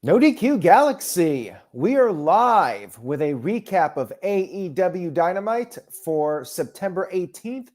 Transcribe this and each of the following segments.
No DQ Galaxy, we are live with a recap of AEW Dynamite for September 18th,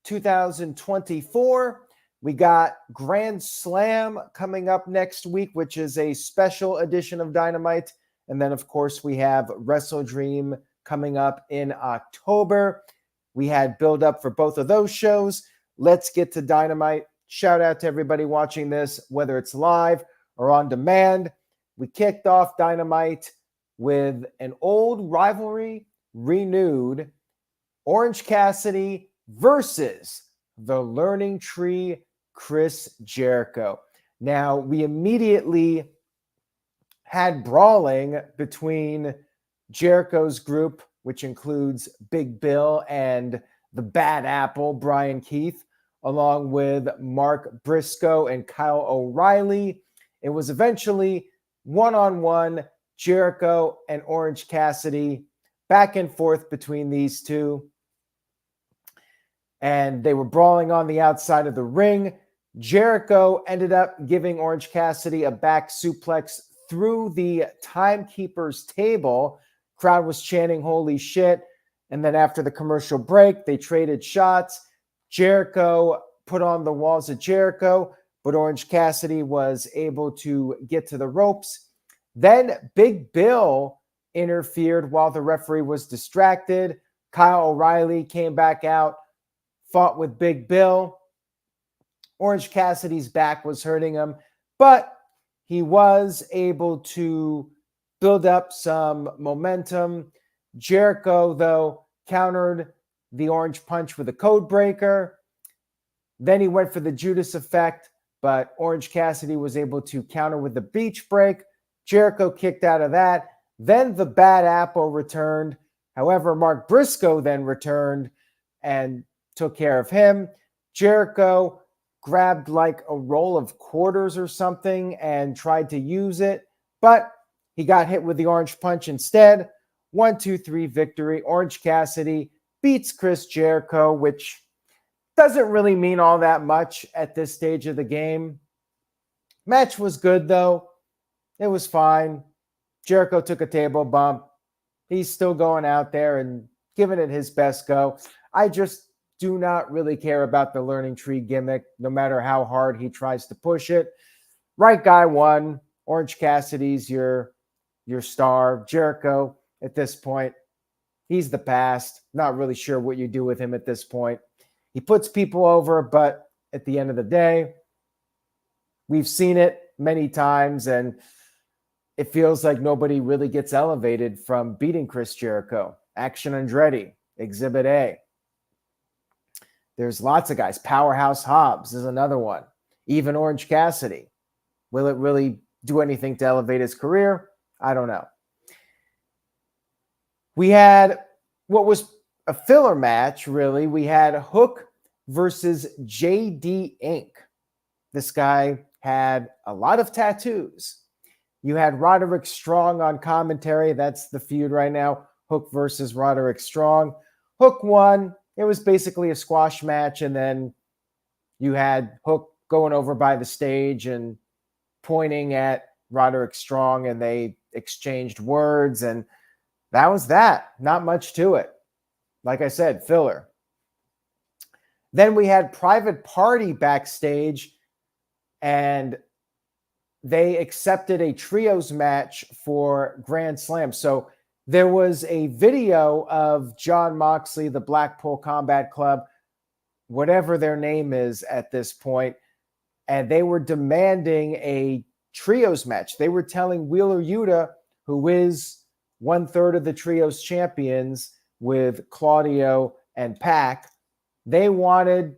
2024. We got Grand Slam coming up next week, which is a special edition of Dynamite. And then, of course, we have Wrestle Dream coming up in October. We had build up for both of those shows. Let's get to Dynamite. Shout out to everybody watching this, whether it's live or on demand. We kicked off Dynamite with an old rivalry renewed. Orange Cassidy versus the Learning Tree, Chris Jericho. Now, we immediately had brawling between Jericho's group, which includes Big Bill and the Bad Apple, Brian Keith, along with Mark Briscoe and Kyle O'Reilly. It was eventually one-on-one, Jericho and Orange Cassidy, back and forth between these two. And they were brawling on the outside of the ring. Jericho ended up giving Orange Cassidy a back suplex through the timekeeper's table. Crowd was chanting, "Holy shit." And then after the commercial break, they traded shots. Jericho put on the walls of Jericho, but Orange Cassidy was able to get to the ropes. Then Big Bill interfered while the referee was distracted. Kyle O'Reilly came back out, fought with Big Bill. Orange Cassidy's back was hurting him, but he was able to build up some momentum. Jericho, though, countered the Orange Punch with a code breaker. Then he went for the Judas effect, but Orange Cassidy was able to counter with the beach break. Jericho kicked out of that. Then the Bad Apple returned. However, Mark Briscoe then returned and took care of him. Jericho grabbed like a roll of quarters or something and tried to use it, but he got hit with the Orange Punch instead. 1-2-3 victory. Orange Cassidy beats Chris Jericho, which doesn't really mean all that much at this stage of the game. Match was good, though. It was fine. Jericho took a table bump. He's still going out there and giving it his best go. I just do not really care about the Learning Tree gimmick, no matter how hard he tries to push it. Right guy won. Orange Cassidy's your star. Jericho, at this point, he's the past. Not really sure what you do with him at this point. He puts people over, but at the end of the day, we've seen it many times, and it feels like nobody really gets elevated from beating Chris Jericho. Action Andretti, Exhibit A. There's lots of guys. Powerhouse Hobbs is another one. Even Orange Cassidy. Will it really do anything to elevate his career? I don't know. We had what was a filler match, really. We had Hook versus JD Inc. This guy had a lot of tattoos. You had Roderick Strong on commentary. That's the feud right now. Hook versus Roderick Strong. Hook won. It was basically a squash match, and then you had Hook going over by the stage and pointing at Roderick Strong, and they exchanged words, and that was that. Not much to it. Like I said, filler. Then we had Private Party backstage, and they accepted a trios match for Grand Slam. So there was a video of Jon Moxley, the Blackpool Combat Club, whatever their name is at this point, and they were demanding a trios match. They were telling Wheeler Yuta, who is 1/3 of the trios champions with Claudio and Pac, they wanted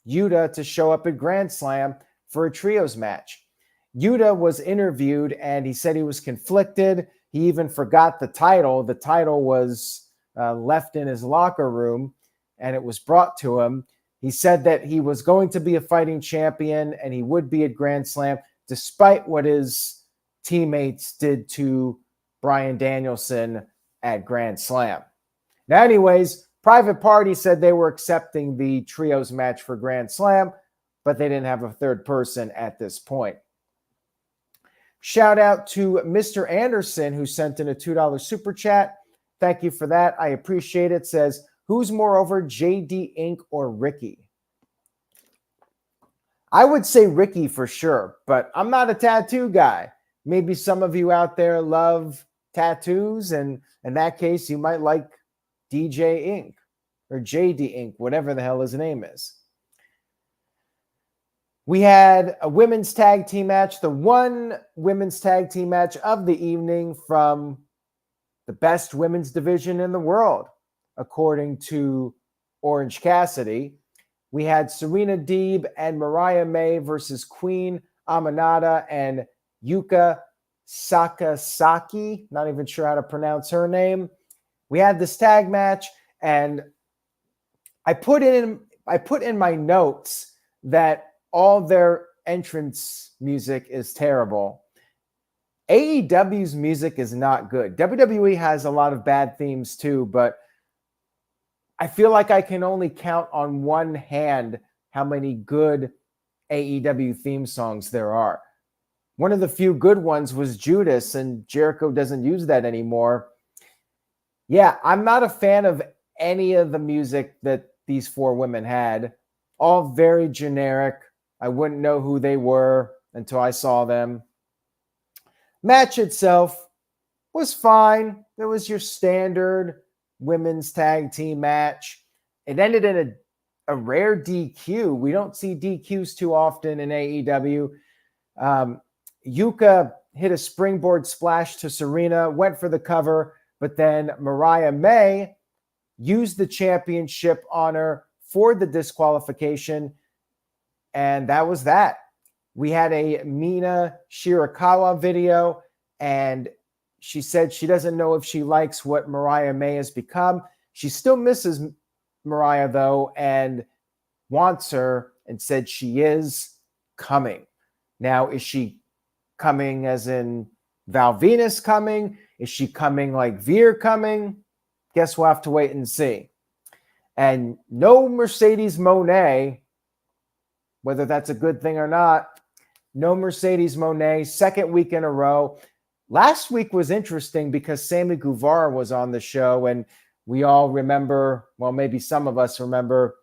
Yuta to show up at Grand Slam for a trios match. Yuta was interviewed, and he said he was conflicted. He even forgot the title. The title was left in his locker room, and it was brought to him. He said that he was going to be a fighting champion, and he would be at Grand Slam, despite what his teammates did to Bryan Danielson at Grand Slam. Now, anyways, Private Party said they were accepting the trios match for Grand Slam, but they didn't have a third person at this point. Shout out to Mr. Anderson, who sent in a $2 super chat. Thank you for that. I appreciate it. Says, who's more over, JD Inc. or Ricky? I would say Ricky for sure, but I'm not a tattoo guy. Maybe some of you out there love tattoos, and in that case, you might like DJ Inc. or JD Inc., whatever the hell his name is. We had a women's tag team match, the one women's tag team match of the evening from the best women's division in the world, according to Orange Cassidy. We had Serena Deeb and Mariah May versus Queen Aminata and Yuka Sakazaki. Not even sure how to pronounce her name. We had this tag match, and I put in my notes that all their entrance music is terrible. AEW's music is not good. WWE has a lot of bad themes too, but I feel like I can only count on one hand how many good AEW theme songs there are. One of the few good ones was Judas, and Jericho doesn't use that anymore. Yeah, I'm not a fan of any of the music that these four women had. All very generic. I wouldn't know who they were until I saw them. Match itself was fine. It was your standard women's tag team match. It ended in a rare DQ. We don't see DQs too often in AEW. Yuka hit a springboard splash to Serena, went for the cover, but then Mariah May used the championship on her for the disqualification, and that was that. We had a Mina Shirakawa video, and she said she doesn't know if she likes what Mariah May has become. She still misses Mariah, though, and wants her, and said she is coming. Now, is she coming as in Val Venus coming? Is she coming like Veer coming? Guess we'll have to wait and see. And no Mercedes Moné, whether that's a good thing or not. No Mercedes Moné, second week in a row. Last week was interesting because Sammy Guevara was on the show, and we all remember, well, maybe some of us remember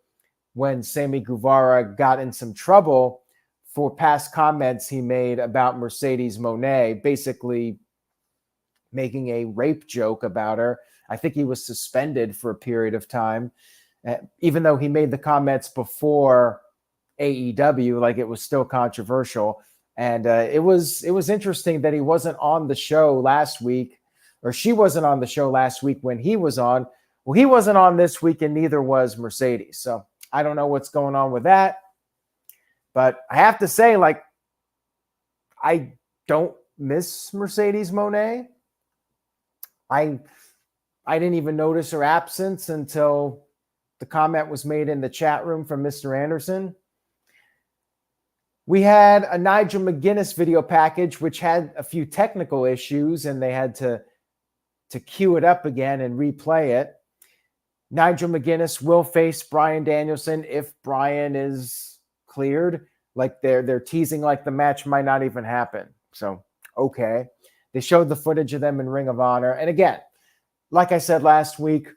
when Sammy Guevara got in some trouble for past comments he made about Mercedes Moné, basically making a rape joke about her. I think he was suspended for a period of time, even though he made the comments before AEW, like it was still controversial. And it was interesting that he wasn't on the show last week, or she wasn't on the show last week when he was on. Well, he wasn't on this week, and neither was Mercedes. So I don't know what's going on with that. But I have to say, like, I don't miss Mercedes Moné. I didn't even notice her absence until the comment was made in the chat room from Mr. Anderson. We had a Nigel Mcguinness video package, which had a few technical issues, and they had to queue it up again and replay it. Nigel Mcguinness will face Bryan Danielson if Bryan is cleared. Like they're teasing like the match might not even happen. So, okay. They showed the footage of them in Ring of Honor. And again, like I said last week,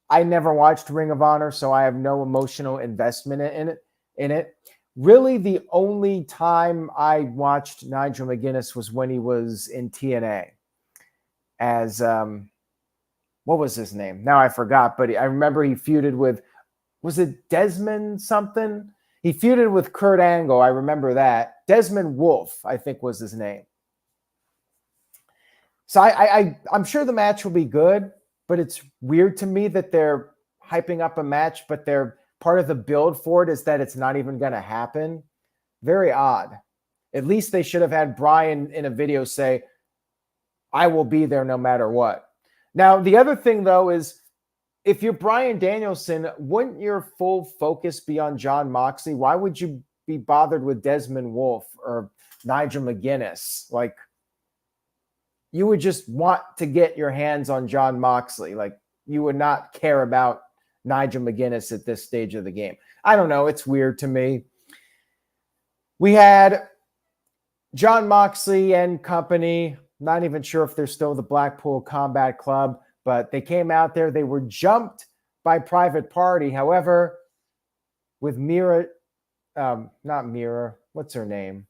I never watched Ring of Honor, so I have no emotional investment in it. Really, the only time I watched Nigel Mcguinness was when he was in TNA as, what was his name? Now I forgot, but I remember he feuded with, was it Desmond something? He feuded with Kurt Angle. I remember that. Desmond Wolfe, I think was his name. So I'm sure the match will be good, but it's weird to me that they're hyping up a match, but they're part of the build for it is that it's not even going to happen. Very odd. At least they should have had Bryan in a video say, I will be there no matter what. Now, the other thing, though, is if you're Bryan Danielson, wouldn't your full focus be on Jon Moxley? Why would you be bothered with Desmond Wolfe or Nigel Mcguinness? Like, you would just want to get your hands on Jon Moxley. Like, you would not care about Nigel Mcguinness at this stage of the game. I don't know. It's weird to me. We had Jon Moxley and company, not even sure if they're still the Blackpool Combat Club, but they came out there. They were jumped by Private Party. However, with Mira, not Mira, what's her name?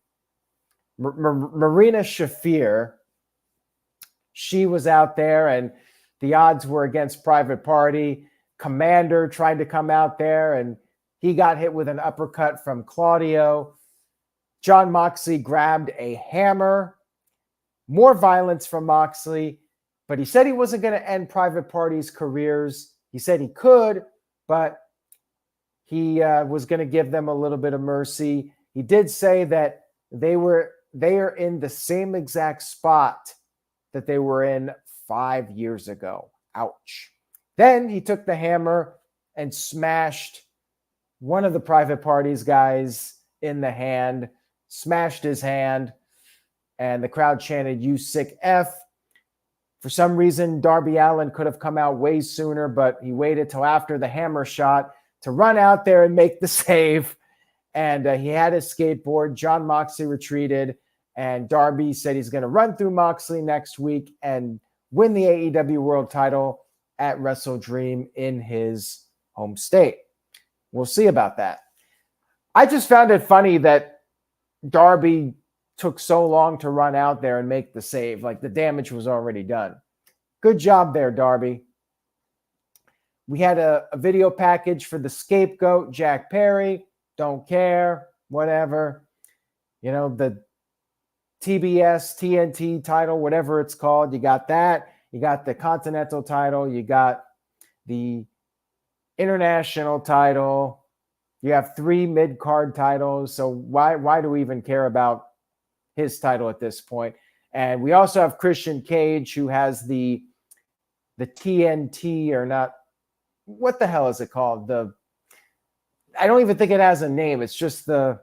Marina Shafir. She was out there, and the odds were against Private Party. Commander tried to come out there, and he got hit with an uppercut from Claudio. Jon Moxley grabbed a hammer. More violence from Moxley, but he said he wasn't going to end Private Party's careers. He said he could, but he was going to give them a little bit of mercy. He did say that they are in the same exact spot that they were in 5 years ago. Ouch. Then he took the hammer and smashed one of the Private Party's guys in the hand, smashed his hand, and the crowd chanted, "You sick F." For some reason, Darby Allin could have come out way sooner, but he waited till after the hammer shot to run out there and make the save. And he had his skateboard. Jon Moxley retreated, and Darby said he's going to run through Moxley next week and win the AEW World title at Wrestle Dream in his home state. We'll see about that. I just found it funny that Darby took so long to run out there and make the save. Like, the damage was already done. Good job there, Darby. We had a video package for the scapegoat, Jack Perry. Don't care, whatever. You know, the TBS, TNT title, whatever it's called. You got that. You got the Continental title. You got the International title. You have 3 mid-card titles. So why do we even care about his title at this point? And we also have Christian Cage, who has the TNT, or not, what the hell is it called? I don't even think it has a name. It's just the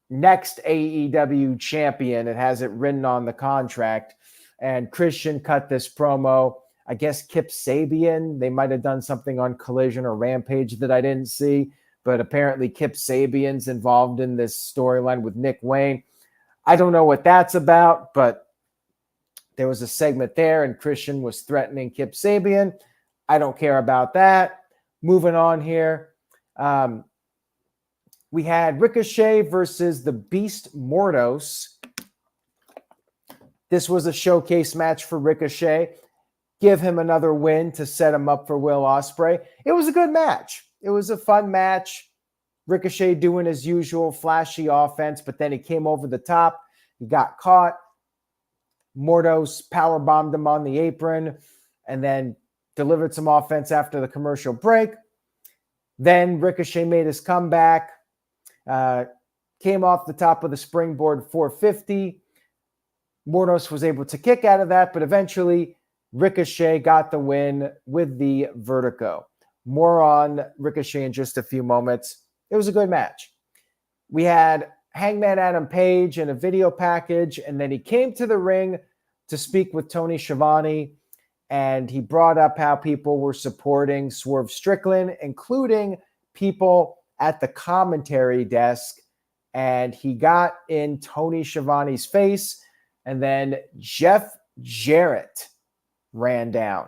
next AEW champion. It has it written on the contract. And Christian cut this promo. I guess Kip Sabian, they might have done something on Collision or Rampage that I didn't see, but apparently Kip Sabian's involved in this storyline with Nick Wayne. I don't know what that's about, but there was a segment there, and Christian was threatening Kip Sabian. I don't care about that. Moving on here. We had Ricochet versus the Beast Mordos. This was a showcase match for Ricochet. Give him another win to set him up for Will Ospreay. It was a good match. It was a fun match. Ricochet doing his usual flashy offense, but then he came over the top. He got caught. Mordos powerbombed him on the apron and then delivered some offense after the commercial break. Then Ricochet made his comeback. Came off the top of the springboard 450. Mordos was able to kick out of that, but eventually Ricochet got the win with the Vertigo. More on Ricochet in just a few moments. It was a good match. We had Hangman Adam Page in a video package, and then he came to the ring to speak with Tony Schiavone, and he brought up how people were supporting Swerve Strickland, including people at the commentary desk, and he got in Tony Schiavone's face, and then Jeff Jarrett ran down.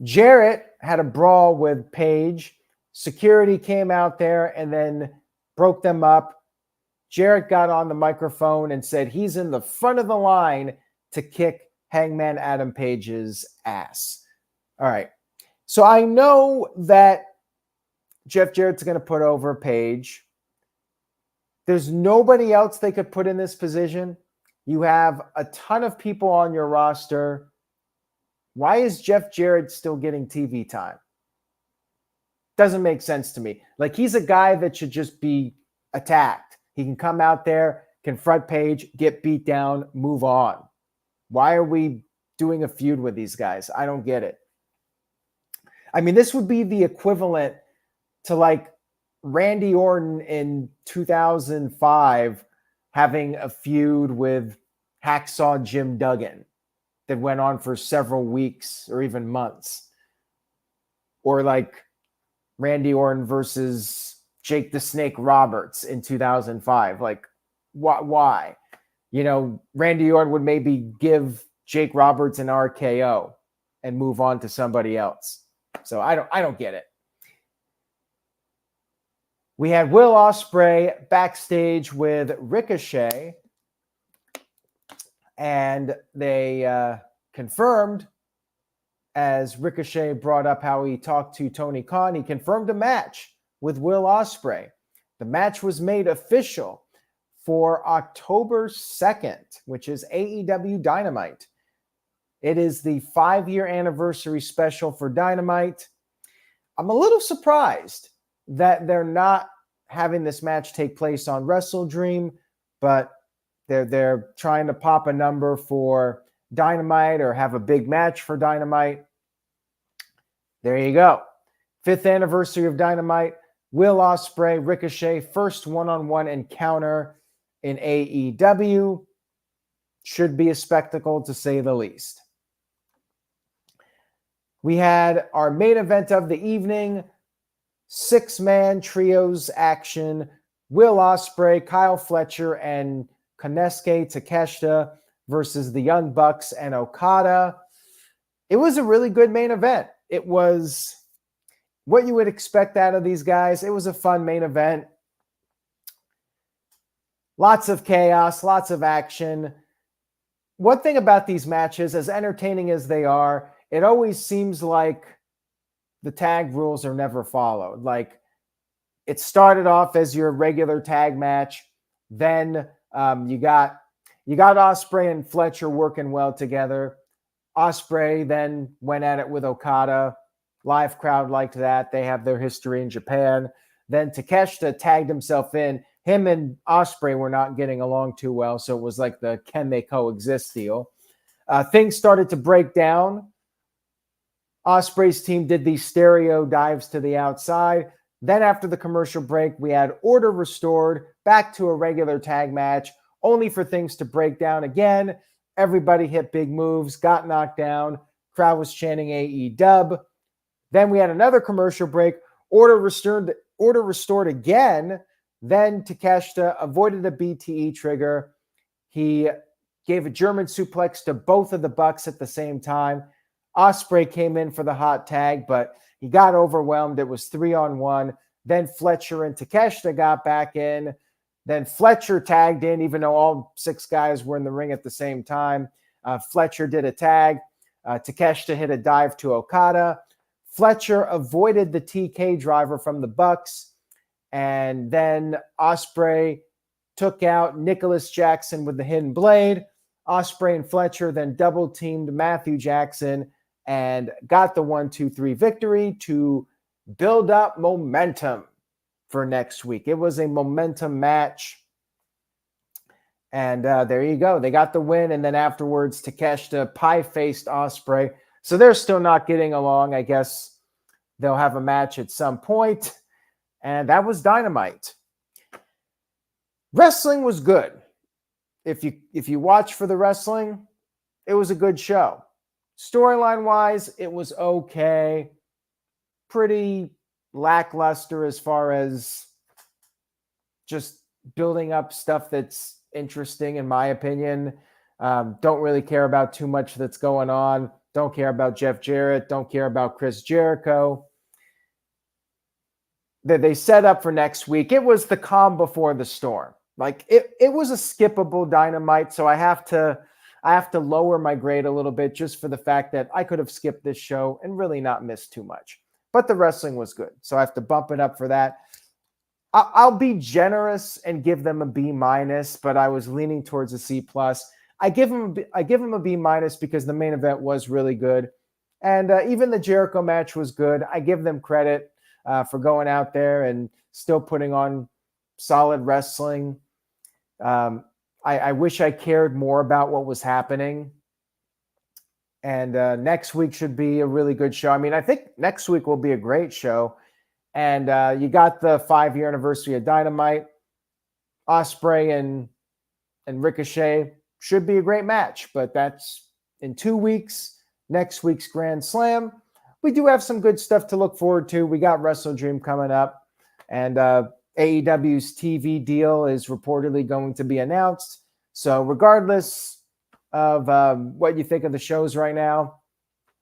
Jarrett had a brawl with Page. Security came out there and then broke them up. Jarrett got on the microphone and said he's in the front of the line to kick Hangman Adam Page's ass. All right. So I know that Jeff Jarrett's going to put over Page. There's nobody else they could put in this position. You have a ton of people on your roster. Why is Jeff Jarrett still getting TV time? Doesn't make sense to me. Like, he's a guy that should just be attacked. He can come out there, confront Page, get beat down, move on. Why are we doing a feud with these guys? I don't get it. I mean, this would be the equivalent to like Randy Orton in 2005 having a feud with Hacksaw Jim Duggan that went on for several weeks or even months. Or like Randy Orton versus Jake the Snake Roberts in 2005. Like, why? Randy Orton would maybe give Jake Roberts an RKO and move on to somebody else. So I don't get it. We had Will Ospreay backstage with Ricochet, and they confirmed, as Ricochet brought up how he talked to Tony Khan, he confirmed a match with Will Ospreay. The match was made official for October 2nd, which is AEW Dynamite. It is the 5-year anniversary special for Dynamite. I'm a little surprised that they're not having this match take place on Wrestle Dream, but they're trying to pop a number for Dynamite or have a big match for Dynamite. There you go. 5th anniversary of Dynamite. Will Ospreay, Ricochet, first one-on-one encounter in AEW. Should be a spectacle, to say the least. We had our main event of the evening, 6-man trios action. Will Ospreay, Kyle Fletcher, and Konosuke Takeshita versus the Young Bucks and Okada. It was a really good main event. It was what you would expect out of these guys. It was a fun main event. Lots of chaos, lots of action. One thing about these matches, as entertaining as they are, it always seems like the tag rules are never followed. Like, it started off as your regular tag match. Then you got Ospreay and Fletcher working well together. Ospreay then went at it with Okada. Live crowd liked that. They have their history in Japan. Then Takeshita tagged himself in. Him and Ospreay were not getting along too well, so it was like the can they coexist deal. Things started to break down. Ospreay's team did these stereo dives to the outside. Then after the commercial break, we had order restored, back to a regular tag match, only for things to break down again. Everybody hit big moves, got knocked down. Crowd was chanting AEW. Then we had another commercial break, order restored again. Then Takeshita avoided a BTE trigger. He gave a German suplex to both of the Bucks at the same time. Ospreay came in for the hot tag, but he got overwhelmed. It was 3-on-1. Then Fletcher and Takeshita got back in. Then Fletcher tagged in, even though all 6 guys were in the ring at the same time. Fletcher did a tag. Takeshita hit a dive to Okada. Fletcher avoided the TK driver from the Bucks. And then Ospreay took out Nicholas Jackson with the hidden blade. Ospreay and Fletcher then double-teamed Matthew Jackson and got the 1-2-3 victory to build up momentum for next week. It was a momentum match. And there you go. They got the win. And then afterwards, Takeshita pie-faced Ospreay. So they're still not getting along. I guess they'll have a match at some point. And that was Dynamite. Wrestling was good. If you watch for the wrestling, it was a good show. Storyline-wise, it was okay. Pretty lackluster as far as just building up stuff that's interesting, in my opinion. Don't really care about too much that's going on. Don't care about Jeff Jarrett. Don't care about Chris Jericho. They set up for next week. It was the calm before the storm. Like it was a skippable Dynamite, so I have to lower my grade a little bit just for the fact that I could have skipped this show and really not missed too much. But the wrestling was good, so I have to bump it up for that. I'll be generous and give them a B-, but I was leaning towards a C+. I give them a B- because the main event was really good, and even the Jericho match was good. I give them credit for going out there and still putting on solid wrestling. I wish I cared more about what was happening. And next week should be a really good show. I mean, I think next week will be a great show. And you got the 5-year anniversary of Dynamite. Ospreay and Ricochet should be a great match. But that's in 2 weeks. Next week's Grand Slam. We do have some good stuff to look forward to. We got Wrestle Dream coming up. And AEW's TV deal is reportedly going to be announced. So regardless of what you think of the shows right now,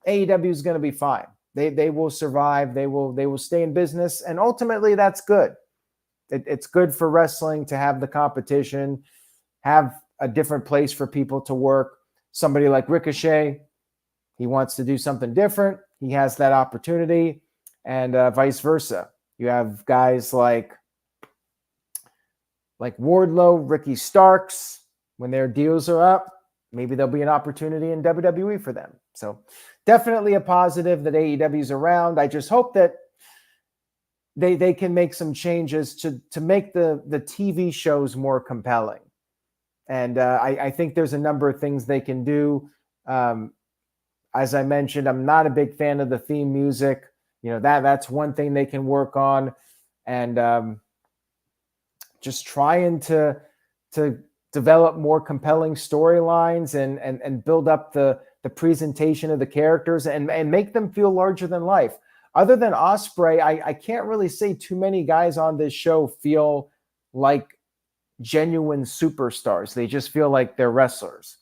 AEW is going to be fine. They will survive. They will stay in business, and ultimately that's good. It's good for wrestling to have the competition, have a different place for people to work. Somebody like Ricochet, he wants to do something different. He has that opportunity, and vice versa. You have guys like Wardlow, Ricky Starks. When their deals are up, maybe there'll be an opportunity in WWE for them. So definitely a positive that AEW's around. I just hope that they can make some changes to make the TV shows more compelling. And I think there's a number of things they can do. As I mentioned, I'm not a big fan of the theme music. That's one thing they can work on. And just trying to develop more compelling storylines and build up the presentation of the characters and make them feel larger than life. Other than Ospreay, I can't really say too many guys on this show feel like genuine superstars. They just feel like they're wrestlers.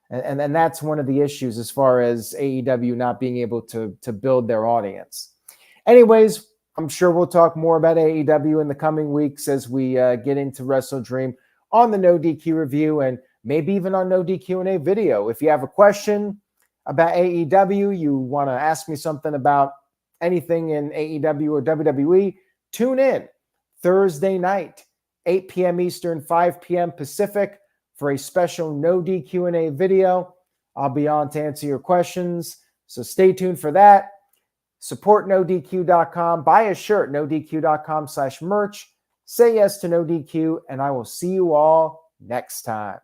And that's one of the issues as far as AEW not being able to build their audience. Anyways, I'm sure we'll talk more about AEW in the coming weeks as we get into Wrestle Dream on the No DQ review and maybe even on No DQ&A video. If you have a question about AEW, you want to ask me something about anything in AEW or WWE, tune in Thursday night, 8 p.m. Eastern, 5 p.m. Pacific for a special No DQ&A video. I'll be on to answer your questions, so stay tuned for that. Support NoDQ.com. Buy a shirt, NoDQ.com/merch. Say yes to No DQ, and I will see you all next time.